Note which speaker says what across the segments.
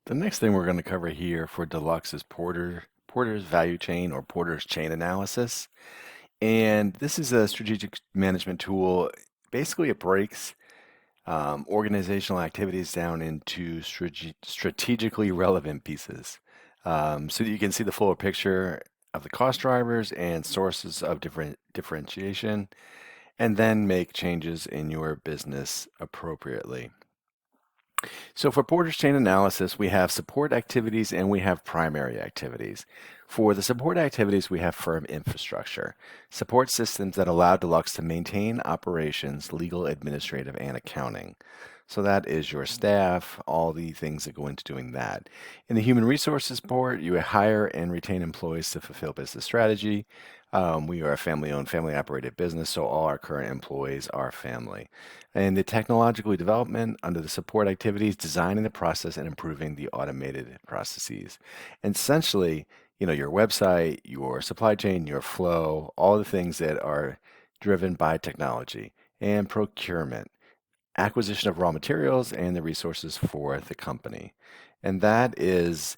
Speaker 1: The next thing we're going to cover here for Deluxe is Porter's value chain or Porter's chain analysis. And this is a strategic management tool. Basically, it breaks organizational activities down into strategically relevant pieces so that you can see the fuller picture of the cost drivers and sources of differentiation, and then make changes in your business appropriately. So for Porter's chain analysis, we have support activities and we have primary activities. For the support activities, we have firm infrastructure, support systems that allow Deluxe to maintain operations, legal, administrative, and accounting. So that is your staff, all the things that go into doing that. In the human resources support, you hire and retain employees to fulfill business strategy. We are a family-owned, family-operated business, so all our current employees are family. And the technological development under the support activities, designing the process and improving the automated processes. And essentially, your website, your supply chain, your flow, all the things that are driven by technology and procurement, acquisition of raw materials and the resources for the company. And that is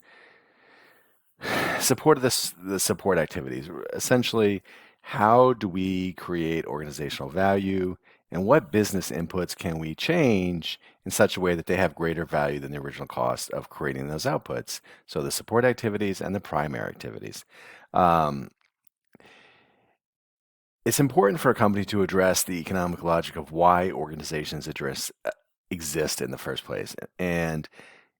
Speaker 1: support of the support activities. Essentially, how do we create organizational value and what business inputs can we change in such a way that they have greater value than the original cost of creating those outputs? So the support activities and the primary activities. Um, it's important for a company to address the economic logic of why organizations exist in the first place. And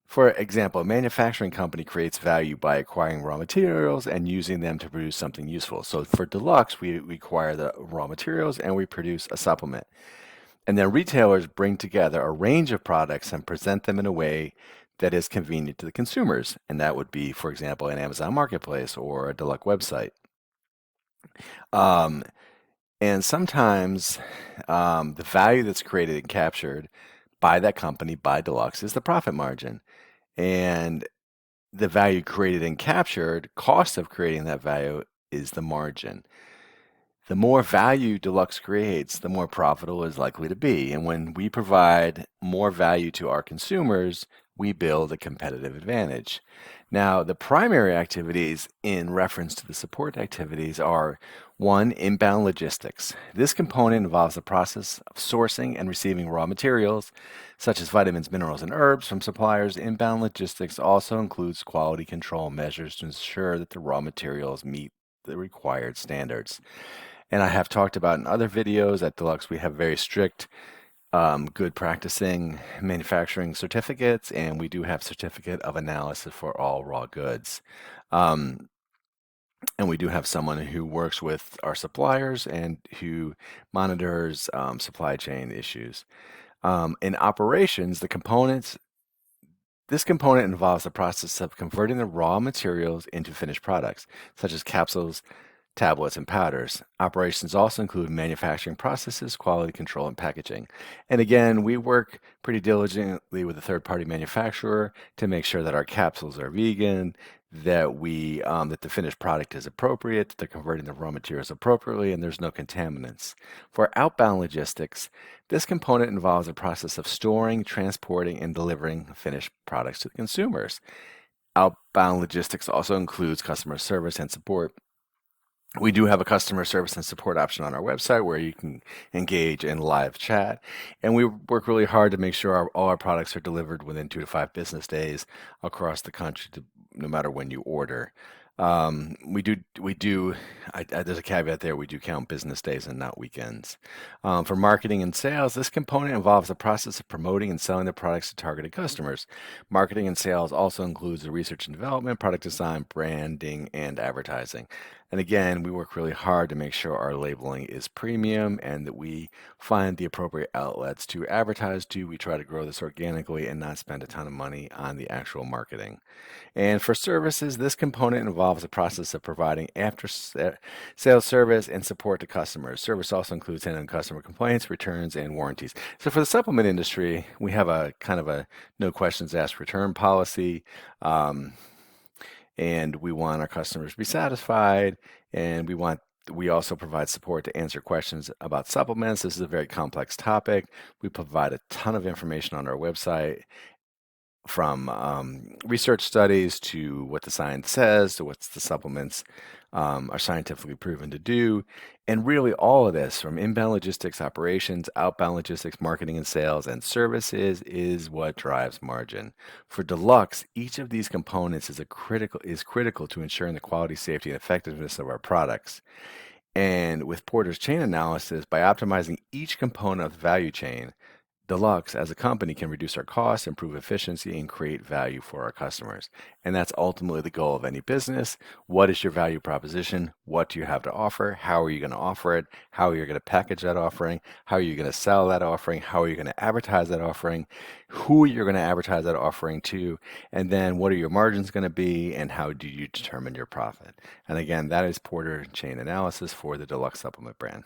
Speaker 1: for example, a manufacturing company creates value by acquiring raw materials and using them to produce something useful. So for Deluxe, we acquire the raw materials and we produce a supplement. And then retailers bring together a range of products and present them in a way that is convenient to the consumers. And that would be, for example, an Amazon Marketplace or a Deluxe website. Um, and sometimes the value that's created and captured by that company, by Deluxe, is the profit margin. And the value created and captured, cost of creating that value is the margin. The more value Deluxe creates, the more profitable it's likely to be. And when we provide more value to our consumers, we build a competitive advantage. Now, the primary activities in reference to the support activities are one, inbound logistics. This component involves the process of sourcing and receiving raw materials, such as vitamins, minerals, and herbs from suppliers. Inbound logistics also includes quality control measures to ensure that the raw materials meet the required standards. And I have talked about in other videos at Deluxe, we have very strict good practicing manufacturing certificates, and we do have certificate of analysis for all raw goods. Um, and we do have someone who works with our suppliers and who monitors supply chain issues. In operations, this component involves the process of converting the raw materials into finished products, such as capsules, tablets, and powders. Operations also include manufacturing processes, quality control, and packaging. And again, we work pretty diligently with a third-party manufacturer to make sure that our capsules are vegan, that the finished product is appropriate, that they're converting the raw materials appropriately, and there's no contaminants. For outbound logistics, this component involves a process of storing, transporting, and delivering finished products to the consumers. Outbound logistics also includes customer service and support. We do have a customer service and support option on our website where you can engage in live chat. And we work really hard to make sure all our products are delivered within 2 to 5 business days across the country, no matter when you order. There's a caveat there, we do count business days and not weekends. For marketing and sales, this component involves the process of promoting and selling the products to targeted customers. Marketing and sales also includes the research and development, product design, branding, and advertising. And again, we work really hard to make sure our labeling is premium and that we find the appropriate outlets to advertise to. We try to grow this organically and not spend a ton of money on the actual marketing. And for services, this component involves the process of providing after sales service and support to customers. Service also includes handling customer complaints, returns, and warranties. So for the supplement industry, we have a kind of a no questions asked return policy. Um, and we want our customers to be satisfied, and we also provide support to answer questions about supplements. This is a very complex topic. We provide a ton of information on our website from research studies to what the science says to what the supplements are scientifically proven to do. And really, all of this from inbound logistics operations, outbound logistics, marketing and sales, and services is what drives margin. For Deluxe, each of these components is critical to ensuring the quality, safety, and effectiveness of our products. And with Porter's chain analysis, by optimizing each component of the value chain, Deluxe, as a company, can reduce our costs, improve efficiency, and create value for our customers. And that's ultimately the goal of any business. What is your value proposition? What do you have to offer? How are you going to offer it? How are you going to package that offering? How are you going to sell that offering? How are you going to advertise that offering? Who you're going to advertise that offering to? And then what are your margins going to be? And how do you determine your profit? And again, that is Porter Chain Analysis for the Deluxe Supplement brand.